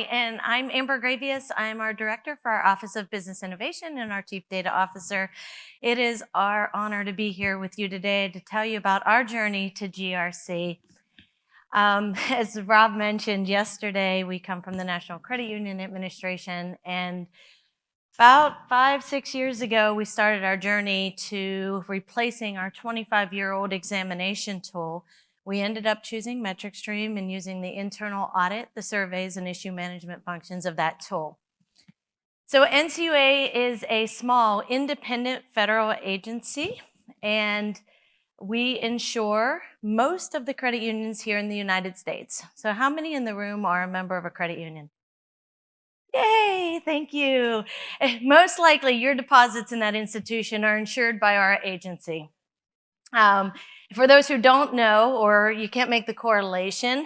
and I'm Amber Gravius. I'm our director for our Office of Business Innovation and our Chief Data Officer. It is our honor to be here with you today to tell you about our journey to GRC. As Rob mentioned yesterday, we come from the National Credit Union Administration, and about 5-6 years ago, we started our journey to replacing our 25-year-old examination tool. We ended up choosing MetricStream and using the internal audit, the surveys, and issue management functions of that tool. So NCUA is a small, independent federal agency, and we insure most of the credit unions here in the United States. So how many in the room are a member of a credit union? Yay, thank you. Most likely your deposits in that institution are insured by our agency. For those who don't know, or you can't make the correlation,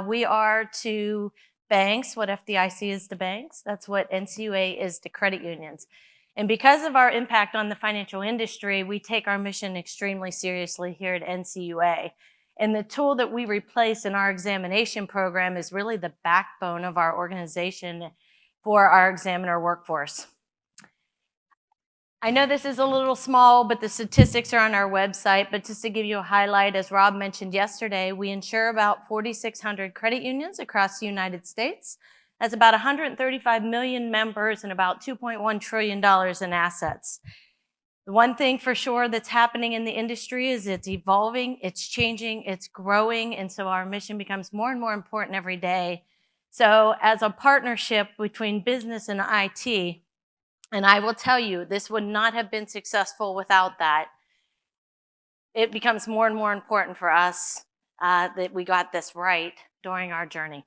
we are to banks what FDIC is to banks. That's what NCUA is to credit unions. And because of our impact on the financial industry, we take our mission extremely seriously here at NCUA. And the tool that we replace in our examination program is really the backbone of our organization for our examiner workforce. I know this is a little small, but the statistics are on our website. But just to give you a highlight, as Rob mentioned yesterday, we insure about 4,600 credit unions across the United States. That's about 135 million members and about $2.1 trillion in assets. The one thing for sure that's happening in the industry is it's evolving, it's changing, it's growing, and so our mission becomes more and more important every day. So as a partnership between business and IT, and I will tell you, this would not have been successful without that. It becomes more and more important for us that we got this right during our journey.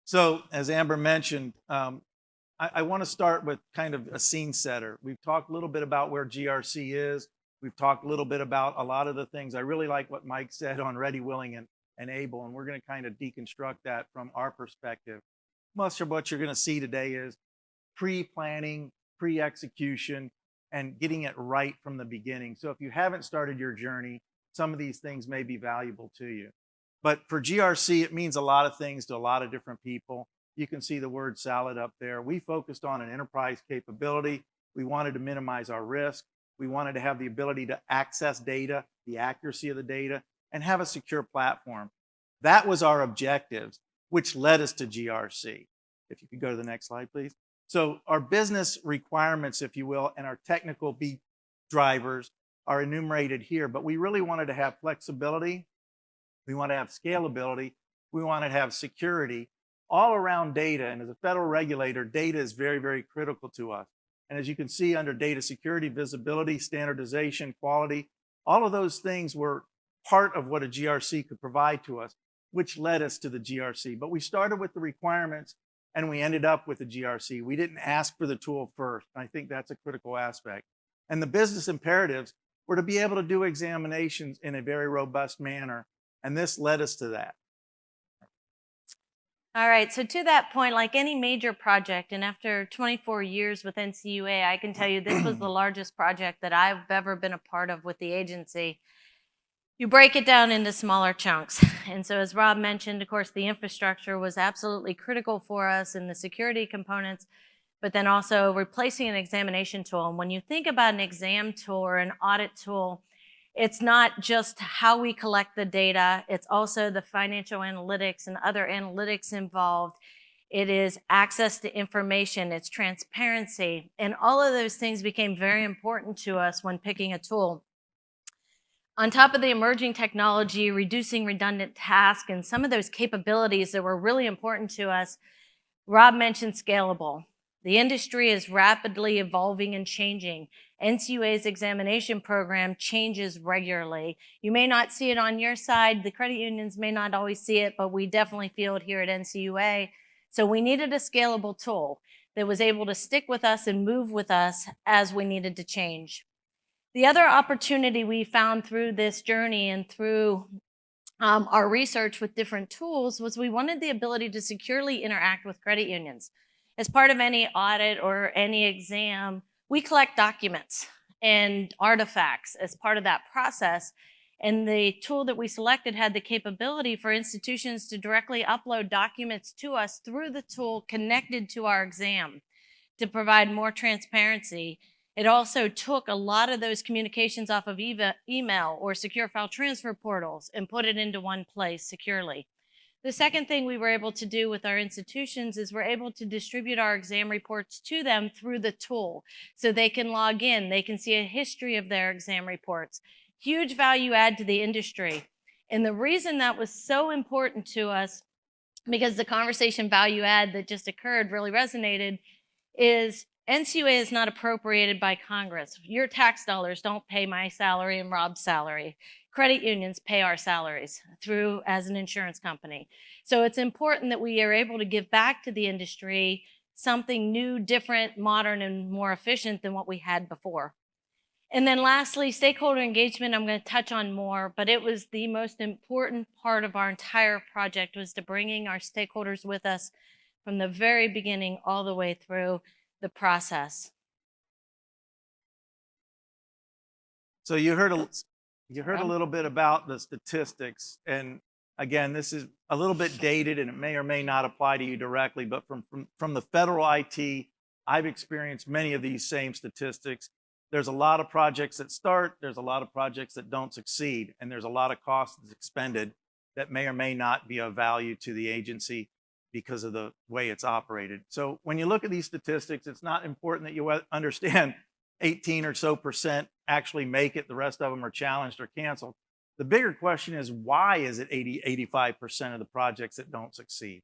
So, as Amber mentioned, I want to start with kind of a scene setter. We've talked a little bit about where GRC is. We've talked a little bit about a lot of the things. I really like what Mike said on ready, willing, and able, and we're going to kind of deconstruct that from our perspective. Most of what you're going to see today is pre-planning, pre-execution, and getting it right from the beginning. So if you haven't started your journey, some of these things may be valuable to you. But for GRC, it means a lot of things to a lot of different people. You can see the word salad up there. We focused on an enterprise capability. We wanted to minimize our risk. We wanted to have the ability to access data, the accuracy of the data, and have a secure platform. That was our objectives, which led us to GRC. If you could go to the next slide, please. So our business requirements, if you will, and our technical beat drivers are enumerated here, but we really wanted to have flexibility. We want to have scalability. We want to have security all around data. And as a federal regulator, data is very, very critical to us. And as you can see under data security, visibility, standardization, quality, all of those things were part of what a GRC could provide to us, which led us to the GRC. But we started with the requirements and we ended up with the GRC. We didn't ask for the tool first. I think that's a critical aspect. And the business imperatives were to be able to do examinations in a very robust manner. And this led us to that. All right, so to that point, like any major project, and after 24 years with NCUA, I can tell you this was the largest project that I've ever been a part of with the agency. You break it down into smaller chunks. And so as Rob mentioned, of course, the infrastructure was absolutely critical for us in the security components, but then also replacing an examination tool. And when you think about an exam tool or an audit tool, it's not just how we collect the data, it's also the financial analytics and other analytics involved. It is access to information, it's transparency, and all of those things became very important to us when picking a tool. On top of the emerging technology, reducing redundant tasks, and some of those capabilities that were really important to us, Rob mentioned scalable. The industry is rapidly evolving and changing. NCUA's examination program changes regularly. You may not see it on your side. The credit unions may not always see it, but we definitely feel it here at NCUA. So we needed a scalable tool that was able to stick with us and move with us as we needed to change. The other opportunity we found through this journey and through our research with different tools was we wanted the ability to securely interact with credit unions. As part of any audit or any exam, we collect documents and artifacts as part of that process. And the tool that we selected had the capability for institutions to directly upload documents to us through the tool connected to our exam to provide more transparency. It also took a lot of those communications off of email or secure file transfer portals and put it into one place securely. The second thing we were able to do with our institutions is we're able to distribute our exam reports to them through the tool. So they can log in, they can see a history of their exam reports. Huge value add to the industry. And the reason that was so important to us, because the conversation value add that just occurred really resonated, is NCUA is not appropriated by Congress. Your tax dollars don't pay my salary and Rob's salary. Credit unions pay our salaries through as an insurance company. So it's important that we are able to give back to the industry something new, different, modern, and more efficient than what we had before. And then lastly, stakeholder engagement, I'm going to touch on more, but it was the most important part of our entire project, was to bringing our stakeholders with us from the very beginning all the way through the process. So you heard a little bit about the statistics, and again, this is a little bit dated and it may or may not apply to you directly, but from the federal IT, I've experienced many of these same statistics. There's a lot of projects that start, there's a lot of projects that don't succeed, and there's a lot of costs that's expended that may or may not be of value to the agency because of the way it's operated. So when you look at these statistics, it's not important that you understand 18 or so % actually make it, the rest of them are challenged or canceled. The bigger question is, why is it 85% of the projects that don't succeed?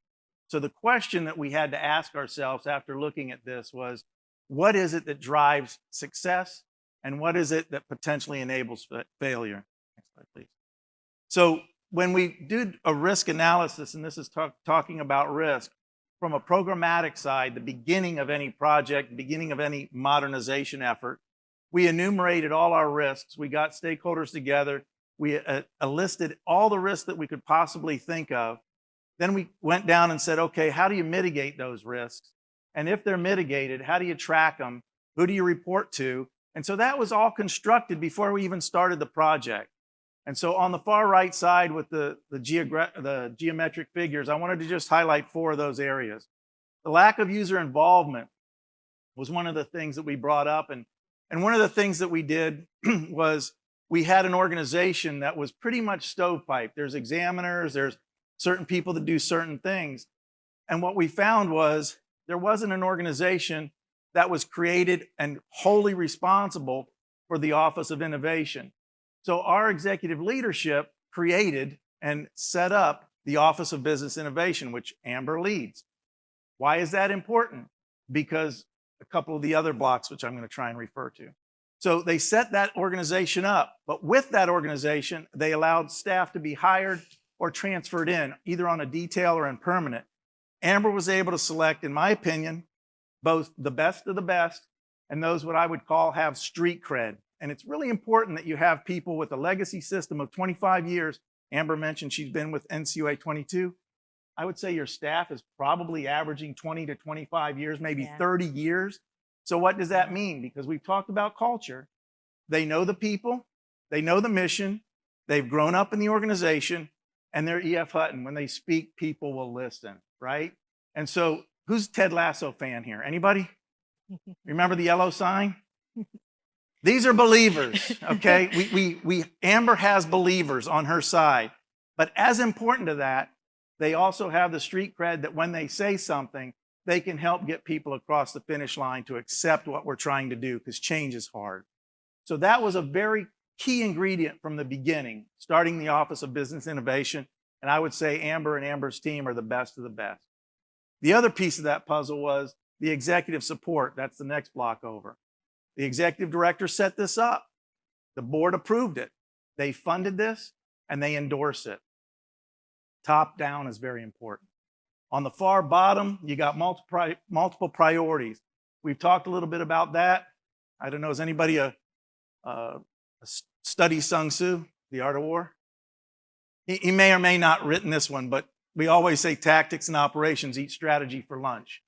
So the question that we had to ask ourselves after looking at this was, what is it that drives success, and what is it that potentially enables failure? Next slide, please. So when we did a risk analysis, and this is talking about risk, from a programmatic side, the beginning of any project, beginning of any modernization effort, we enumerated all our risks. We got stakeholders together. We listed all the risks that we could possibly think of. Then we went down and said, okay, how do you mitigate those risks? And if they're mitigated, how do you track them? Who do you report to? And so that was all constructed before we even started the project. And so on the far right side with the geometric figures, I wanted to just highlight 4 of those areas. The lack of user involvement was one of the things that we brought up. And one of the things that we did was we had an organization that was pretty much stovepipe. There's examiners, there's certain people that do certain things. And what we found was there wasn't an organization that was created and wholly responsible for the Office of Innovation. So our executive leadership created and set up the Office of Business Innovation, which Amber leads. Why is that important? Because a couple of the other blocks, which I'm going to try and refer to. So they set that organization up, but with that organization, they allowed staff to be hired or transferred in, either on a detail or in permanent. Amber was able to select, in my opinion, both the best of the best and those what I would call have street cred. And it's really important that you have people with a legacy system of 25 years. Amber mentioned she's been with NCUA 22. I would say your staff is probably averaging 20 to 25 years, maybe 30 years. So what does that mean? Because we've talked about culture. They know the people, they know the mission, they've grown up in the organization, and they're E.F. Hutton. When they speak, people will listen, right? And so who's Ted Lasso fan here? Anybody? Remember the yellow sign? These are believers, okay? Amber has believers on her side. But as important to that, they also have the street cred that when they say something, they can help get people across the finish line to accept what we're trying to do, because change is hard. So that was a very key ingredient from the beginning, starting the Office of Business Innovation. And I would say Amber and Amber's team are the best of the best. The other piece of that puzzle was the executive support. That's the next block over. The executive director set this up. The board approved it. They funded this and they endorse it. Top down is very important. On the far bottom, you got multiple priorities. We've talked a little bit about that. I don't know, is anybody a study Sun Tzu, The Art of War? He may or may not written this one, but we always say tactics and operations eat strategy for lunch.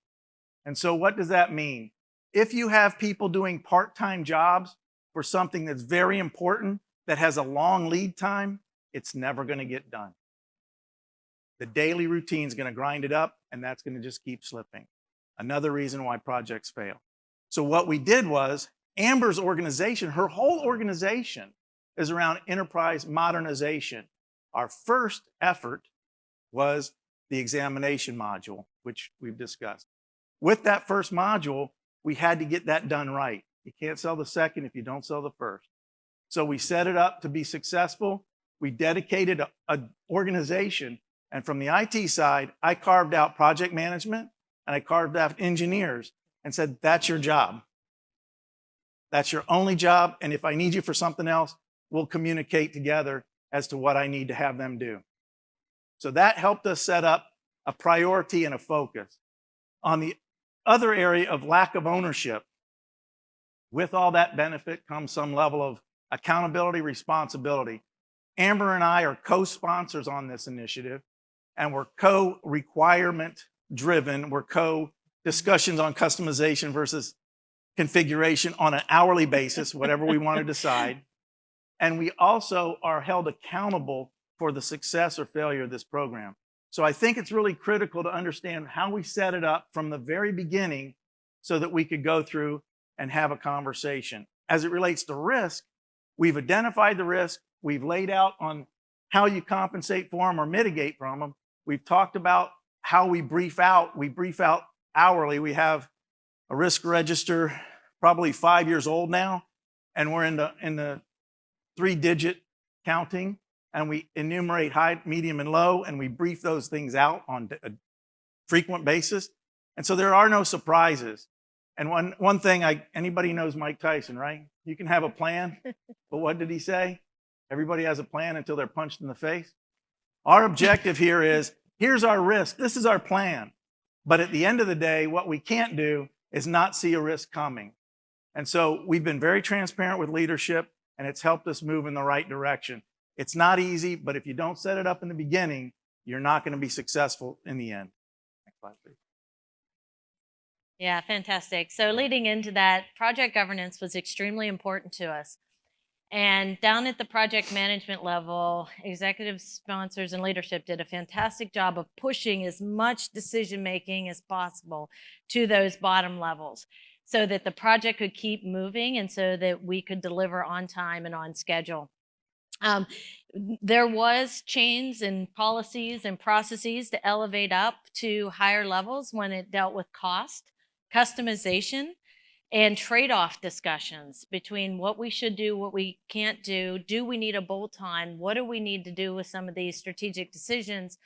And so what does that mean? If you have people doing part-time jobs for something that's very important, that has a long lead time, it's never going to get done. The daily routine is going to grind it up, and that's going to just keep slipping. Another reason why projects fail. So what we did was Amber's organization, her whole organization is around enterprise modernization. Our first effort was the examination module, which we've discussed. With that first module, we had to get that done right. You can't sell the second if you don't sell the first. So we set it up to be successful. We dedicated an organization. And from the IT side, I carved out project management and I carved out engineers and said, that's your job. That's your only job. And if I need you for something else, we'll communicate together as to what I need to have them do. So that helped us set up a priority and a focus. On the other area of lack of ownership, with all that benefit comes some level of accountability, responsibility. Amber and I are co-sponsors on this initiative, and we're co-requirement driven. We're co-discussions on customization versus configuration on an hourly basis, whatever we want to decide. And we also are held accountable for the success or failure of this program. So I think it's really critical to understand how we set it up from the very beginning so that we could go through and have a conversation. As it relates to risk, we've identified the risk. We've laid out on how you compensate for them or mitigate from them. We've talked about how we brief out. We brief out hourly. We have a risk register, probably 5 years old now, and we're in the 3-digit counting, and we enumerate high, medium, and low, and we brief those things out on a frequent basis. And so there are no surprises. And one thing, anybody knows Mike Tyson, right? You can have a plan, but what did he say? Everybody has a plan until they're punched in the face. Our objective here is, here's our risk. This is our plan. But at the end of the day, what we can't do is not see a risk coming. And so we've been very transparent with leadership, and it's helped us move in the right direction. It's not easy, but if you don't set it up in the beginning, you're not going to be successful in the end. Next slide, please. Yeah, fantastic. So leading into that, project governance was extremely important to us. And down at the project management level, executive sponsors and leadership did a fantastic job of pushing as much decision-making as possible to those bottom levels so that the project could keep moving and so that we could deliver on time and on schedule. There was change in policies and processes to elevate up to higher levels when it dealt with cost, customization, and trade-off discussions between what we should do, what we can't do we need a bolt-on, what do we need to do with some of these strategic decisions.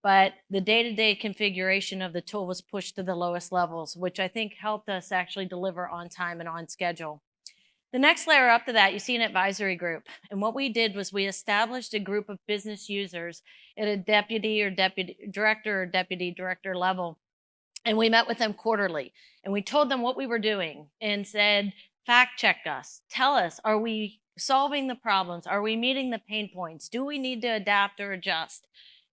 But the day-to-day configuration of the tool was pushed to the lowest levels, which I think helped us actually deliver on time and on schedule. The next layer up to that, you see an advisory group. And what we did was we established a group of business users at a deputy director level. And we met with them quarterly, and we told them what we were doing and said, fact check us, tell us, are we solving the problems? Are we meeting the pain points? Do we need to adapt or adjust?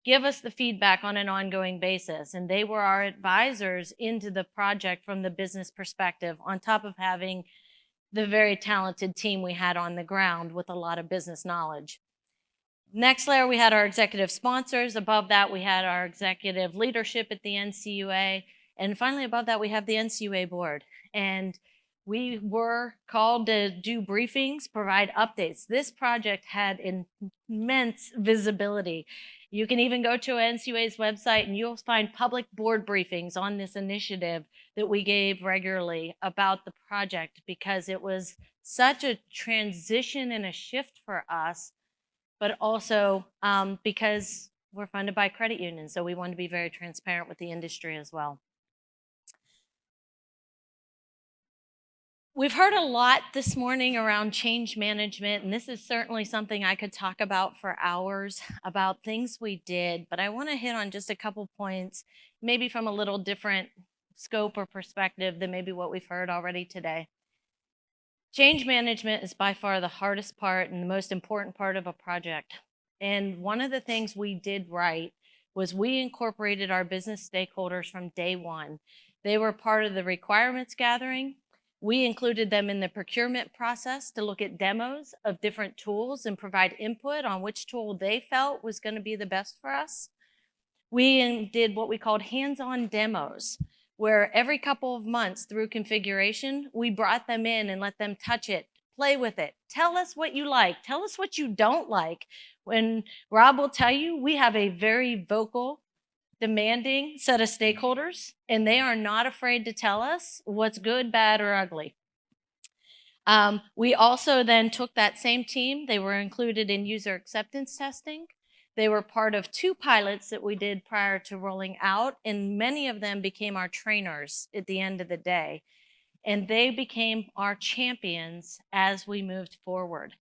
Give us the feedback on an ongoing basis. And they were our advisors into the project from the business perspective, on top of having the very talented team we had on the ground with a lot of business knowledge. Next layer, we had our executive sponsors. Above that, we had our executive leadership at the NCUA. And finally, above that, we have the NCUA board. And we were called to do briefings, provide updates. This project had immense visibility. You can even go to NCUA's website and you'll find public board briefings on this initiative that we gave regularly about the project, because it was such a transition and a shift for us, but also because we're funded by credit unions. So we want to be very transparent with the industry as well. We've heard a lot this morning around change management, and this is certainly something I could talk about for hours about things we did, but I want to hit on just a couple points, maybe from a little different scope or perspective than maybe what we've heard already today. Change management is by far the hardest part and the most important part of a project. And one of the things we did right was we incorporated our business stakeholders from day one. They were part of the requirements gathering. We included them in the procurement process to look at demos of different tools and provide input on which tool they felt was going to be the best for us. We did what we called hands-on demos, where every couple of months through configuration, we brought them in and let them touch it, play with it. Tell us what you like. Tell us what you don't like. When Rob will tell you, we have a very vocal, demanding set of stakeholders, and they are not afraid to tell us what's good, bad, or ugly. We also then took that same team. They were included in user acceptance testing. They were part of 2 pilots that we did prior to rolling out, and many of them became our trainers at the end of the day. And they became our champions as we moved forward.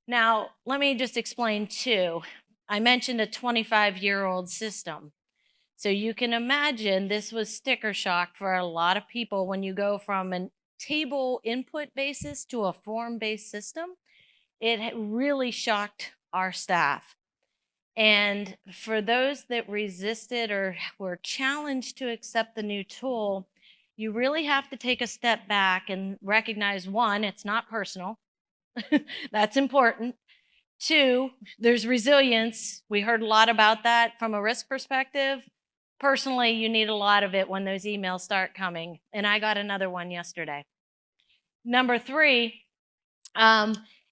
Now, let me just explain too. I mentioned a 25-year-old system. So you can imagine this was sticker shock for a lot of people when you go from a table input basis to a form-based system. It really shocked our staff. And for those that resisted or were challenged to accept the new tool, you really have to take a step back and recognize, 1, it's not personal. That's important. 2, there's resilience. We heard a lot about that from a risk perspective. Personally, you need a lot of it when those emails start coming. And I got another one yesterday. Number 3,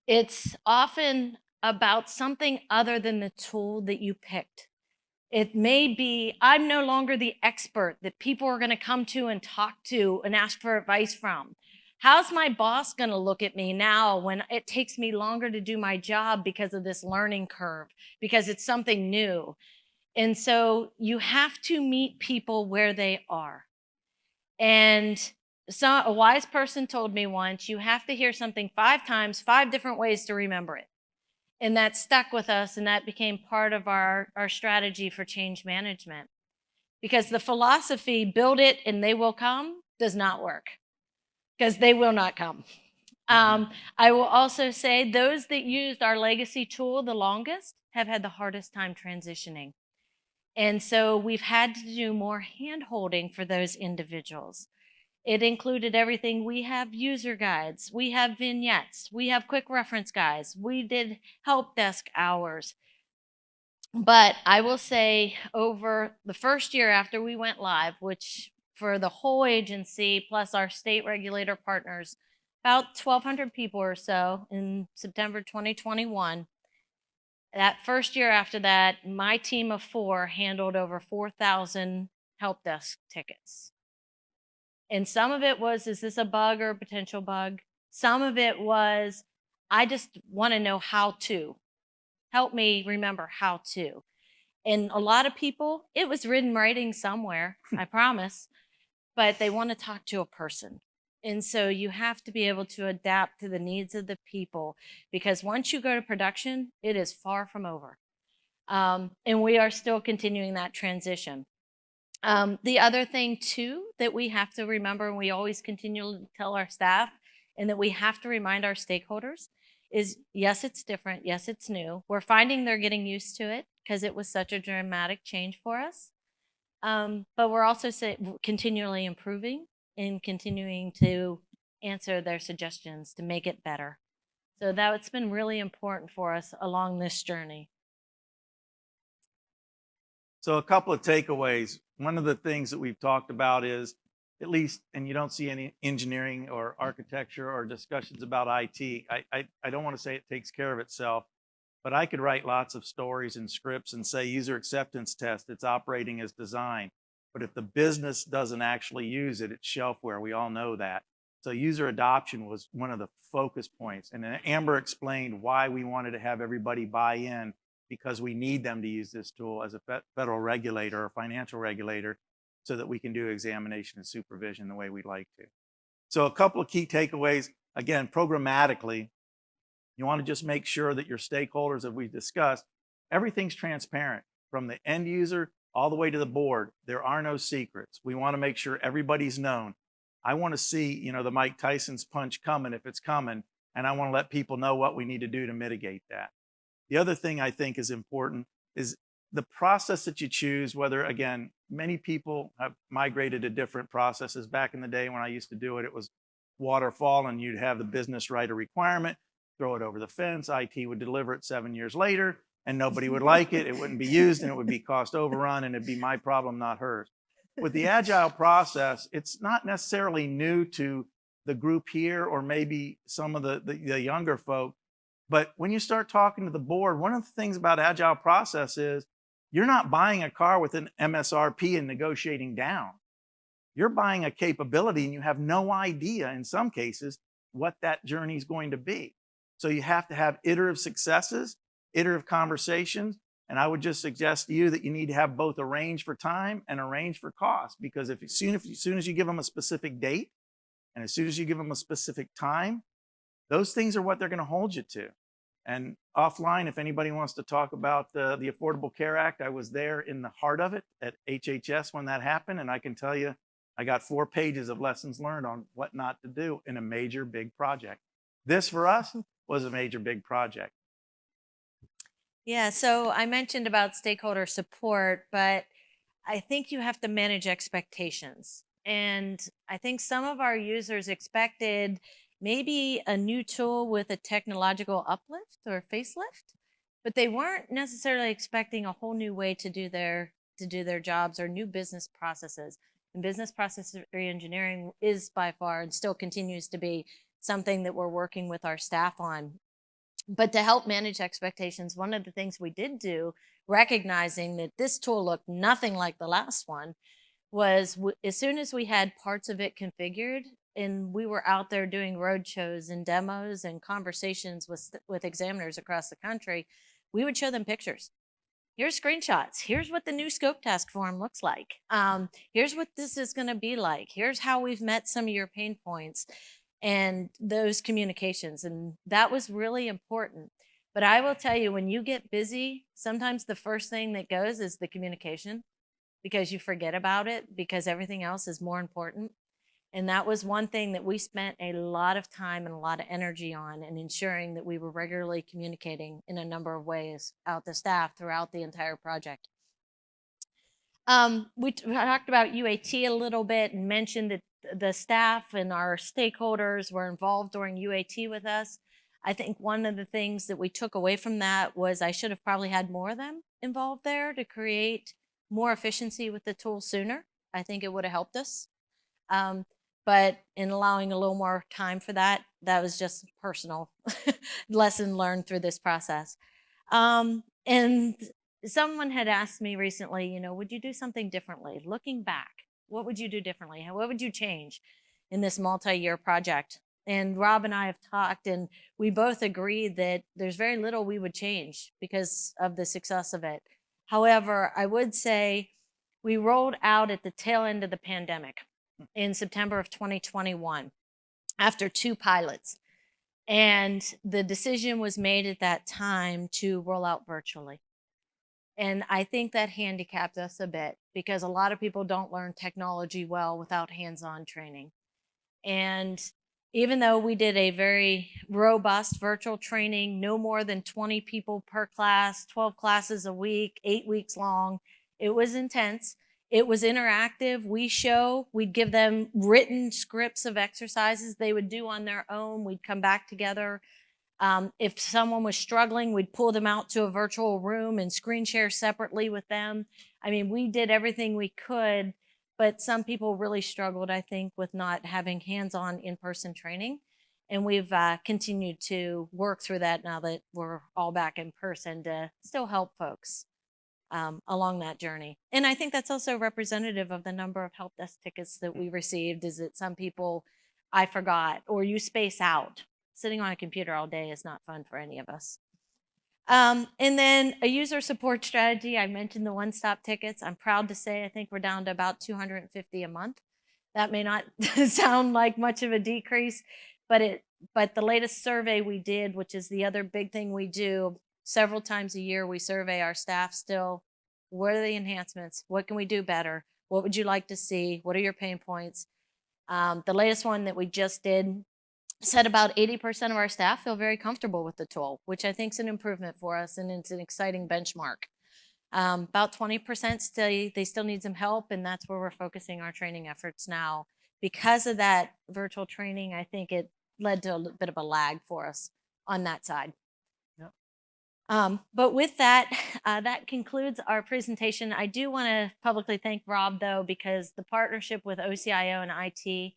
it's often about something other than the tool that you picked. It may be, I'm no longer the expert that people are going to come to and talk to and ask for advice from. How's my boss going to look at me now when it takes me longer to do my job because of this learning curve, because it's something new? And so you have to meet people where they are. And a wise person told me once, you have to hear something 5 times, 5 different ways to remember it. And that stuck with us, and that became part of our strategy for change management. Because the philosophy, build it and they will come, does not work, because they will not come. I will also say those that used our legacy tool the longest have had the hardest time transitioning. And so we've had to do more hand-holding for those individuals. It included everything. We have user guides, we have vignettes, we have quick reference guides, we did help desk hours. But I will say over the first year after we went live, which for the whole agency plus our state regulator partners, about 1,200 people or so in September 2021, that first year after that, my team of 4 handled over 4,000 help desk tickets. And some of it was, is this a bug or a potential bug? Some of it was, I just want to know how to. Help me remember how to. And a lot of people, it was written writing somewhere, I promise, but they want to talk to a person. And so you have to be able to adapt to the needs of the people, because once you go to production, it is far from over. And we are still continuing that transition. The other thing too that we have to remember, and we always continue to tell our staff, and that we have to remind our stakeholders, is yes, it's different. Yes, it's new. We're finding they're getting used to it because it was such a dramatic change for us. But we're also continually improving and continuing to answer their suggestions to make it better. So that's been really important for us along this journey. So a couple of takeaways. One of the things that we've talked about is, at least, and you don't see any engineering or architecture or discussions about IT. I don't want to say it takes care of itself, but I could write lots of stories and scripts and say user acceptance test, it's operating as designed. But if the business doesn't actually use it, it's shelfware. We all know that. So user adoption was one of the focus points. And Amber explained why we wanted to have everybody buy in, because we need them to use this tool as a federal regulator or financial regulator so that we can do examination and supervision the way we'd like to. So a couple of key takeaways. Again, programmatically, you want to just make sure that your stakeholders, as we've discussed, everything's transparent from the end user all the way to the board. There are no secrets. We want to make sure everybody's known. I want to see, the Mike Tyson's punch coming if it's coming, and I want to let people know what we need to do to mitigate that. The other thing I think is important is the process that you choose, whether, again, many people have migrated to different processes. Back in the day when I used to do it, it was waterfall, and you'd have the business write a requirement, throw it over the fence, IT would deliver it 7 years later, and nobody would like it. It wouldn't be used, and it would be cost overrun, and it'd be my problem, not hers. With the agile process, it's not necessarily new to the group here or maybe some of the younger folk. But when you start talking to the board, one of the things about agile process is you're not buying a car with an MSRP and negotiating down. You're buying a capability and you have no idea in some cases what that journey is going to be. So you have to have iterative successes, iterative conversations. And I would just suggest to you that you need to have both a range for time and a range for cost, because as soon as you give them a specific date and as soon as you give them a specific time, those things are what they're going to hold you to. And offline, if anybody wants to talk about the Affordable Care Act, I was there in the heart of it at HHS when that happened. And I can tell you, I got 4 pages of lessons learned on what not to do in a major big project. This for us was a major big project. Yeah, so I mentioned about stakeholder support, but I think you have to manage expectations. And I think some of our users expected maybe a new tool with a technological uplift or facelift, but they weren't necessarily expecting a whole new way to do their jobs or new business processes. And business process reengineering is by far and still continues to be something that we're working with our staff on. But to help manage expectations, one of the things we did do, recognizing that this tool looked nothing like the last one, was as soon as we had parts of it configured and we were out there doing road shows and demos and conversations with examiners across the country, we would show them pictures. Here's screenshots. Here's what the new scope task form looks like. Here's what this is going to be like. Here's how we've met some of your pain points and those communications. And that was really important. But I will tell you, when you get busy, sometimes the first thing that goes is the communication, because you forget about it because everything else is more important. And that was one thing that we spent a lot of time and a lot of energy on, and ensuring that we were regularly communicating in a number of ways out the staff throughout the entire project. We talked about UAT a little bit and mentioned that the staff and our stakeholders were involved during UAT with us. I think one of the things that we took away from that was I should have probably had more of them involved there to create more efficiency with the tool sooner. I think it would have helped us. But in allowing a little more time for that, that was just personal lesson learned through this process. And someone had asked me recently, would you do something differently? Looking back, what would you do differently? What would you change in this multi-year project? And Rob and I have talked, and we both agreed that there's very little we would change because of the success of it. However, I would say we rolled out at the tail end of the pandemic in September of 2021 after 2 pilots. And the decision was made at that time to roll out virtually. And I think that handicapped us a bit because a lot of people don't learn technology well without hands-on training. And even though we did a very robust virtual training, no more than 20 people per class, 12 classes a week, 8 weeks long, it was intense. It was interactive. We'd give them written scripts of exercises they would do on their own. We'd come back together. If someone was struggling, we'd pull them out to a virtual room and screen share separately with them. I mean, we did everything we could, but some people really struggled, I think, with not having hands-on in-person training. And we've continued to work through that now that we're all back in person to still help folks along that journey. And I think that's also representative of the number of help desk tickets that we received, is that some people, I forgot, or you space out. Sitting on a computer all day is not fun for any of us. And then a user support strategy. I mentioned the one-stop tickets. I'm proud to say I think we're down to about 250 a month. That may not sound like much of a decrease, but the latest survey we did, which is the other big thing we do, several times a year we survey our staff still. What are the enhancements? What can we do better? What would you like to see? What are your pain points? The latest one that we just did said about 80% of our staff feel very comfortable with the tool, which I think is an improvement for us, and it's an exciting benchmark. About 20% say they still need some help, and that's where we're focusing our training efforts now, because of that virtual training, I think it led to a little bit of a lag for us on that side. But with that, that concludes our presentation. I do want to publicly thank Rob, though, because the partnership with OCIO and IT,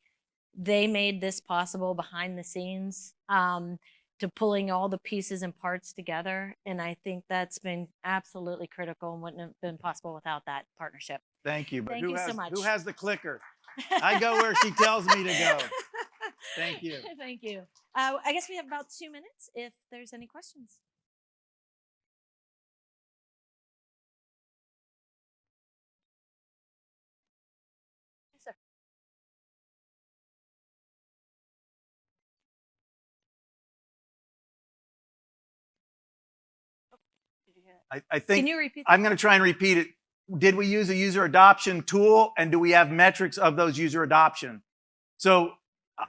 they made this possible behind the scenes, to pulling all the pieces and parts together. And I think that's been absolutely critical and wouldn't have been possible without that partnership. Thank you. But Thank you so much. Who has the clicker? I go where she tells me to go. Thank you. Thank you. I guess we have about 2 minutes if there's any questions. Yes, sir. Did you hear that? I think Can you repeat that? I'm going to try and repeat it. Did we use a user adoption tool, and do we have metrics of those user adoption? So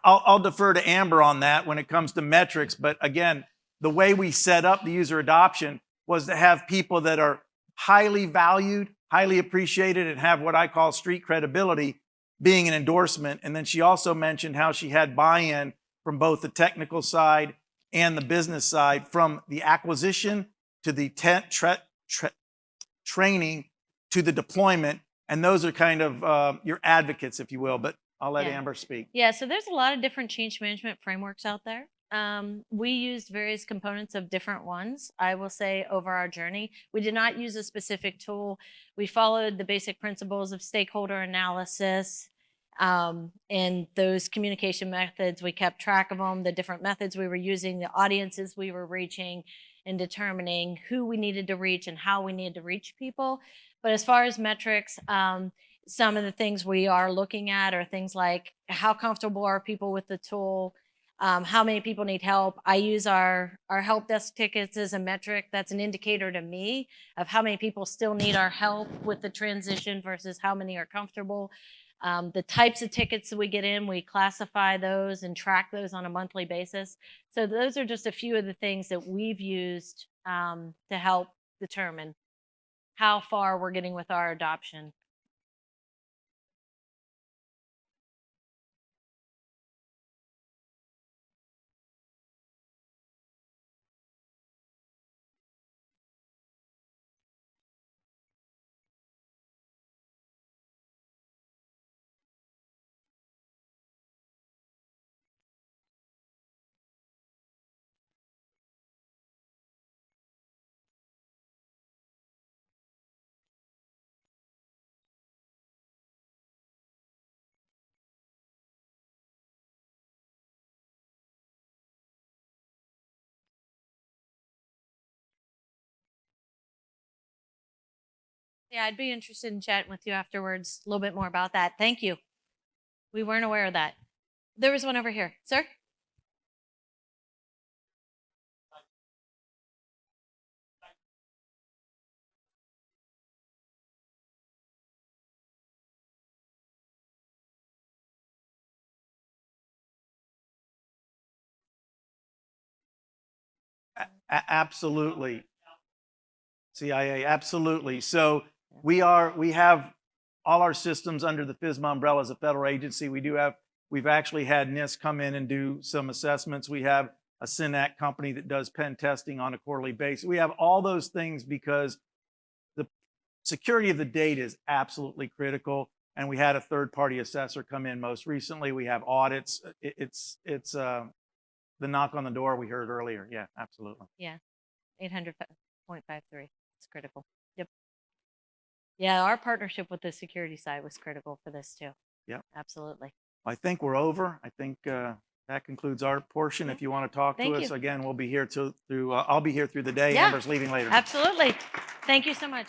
I'll defer to Amber on that when it comes to metrics. But again, the way we set up the user adoption was to have people that are highly valued, highly appreciated, and have what I call street credibility being an endorsement. And then she also mentioned how she had buy-in from both the technical side and the business side, from the acquisition to the training to the deployment. And those are kind of your advocates, if you will. But I'll let Amber speak. Yeah, so there's a lot of different change management frameworks out there. We used various components of different ones, I will say, over our journey. We did not use a specific tool. We followed the basic principles of stakeholder analysis, and those communication methods. We kept track of them, the different methods we were using, the audiences we were reaching, and determining who we needed to reach and how we needed to reach people. But as far as metrics, some of the things we are looking at are things like how comfortable are people with the tool, how many people need help. I use our help desk tickets as a metric. That's an indicator to me of how many people still need our help with the transition versus how many are comfortable. The types of tickets that we get in, we classify those and track those on a monthly basis. So those are just a few of the things that we've used to help determine how far we're getting with our adoption. Yeah, I'd be interested in chatting with you afterwards a little bit more about that. Thank you. We weren't aware of that. There was one over here. Sir? Absolutely. CIA, absolutely. So we have all our systems under the FSMA umbrella as a federal agency. We've actually had NIST come in and do some assessments. We have a SYNAC company that does pen testing on a quarterly basis. We have all those things because the security of the data is absolutely critical. And we had a third-party assessor come in most recently. We have audits. It's the knock on the door we heard earlier. Yeah, absolutely. Yeah, 800.53. It's critical. Yep. Yeah, our partnership with the security side was critical for this too. Yep. Absolutely. I think we're over. I think that concludes our portion. If you want to talk to us again, we'll be here through. I'll be here through the day. Yeah. Amber's leaving later. Absolutely. Thank you so much.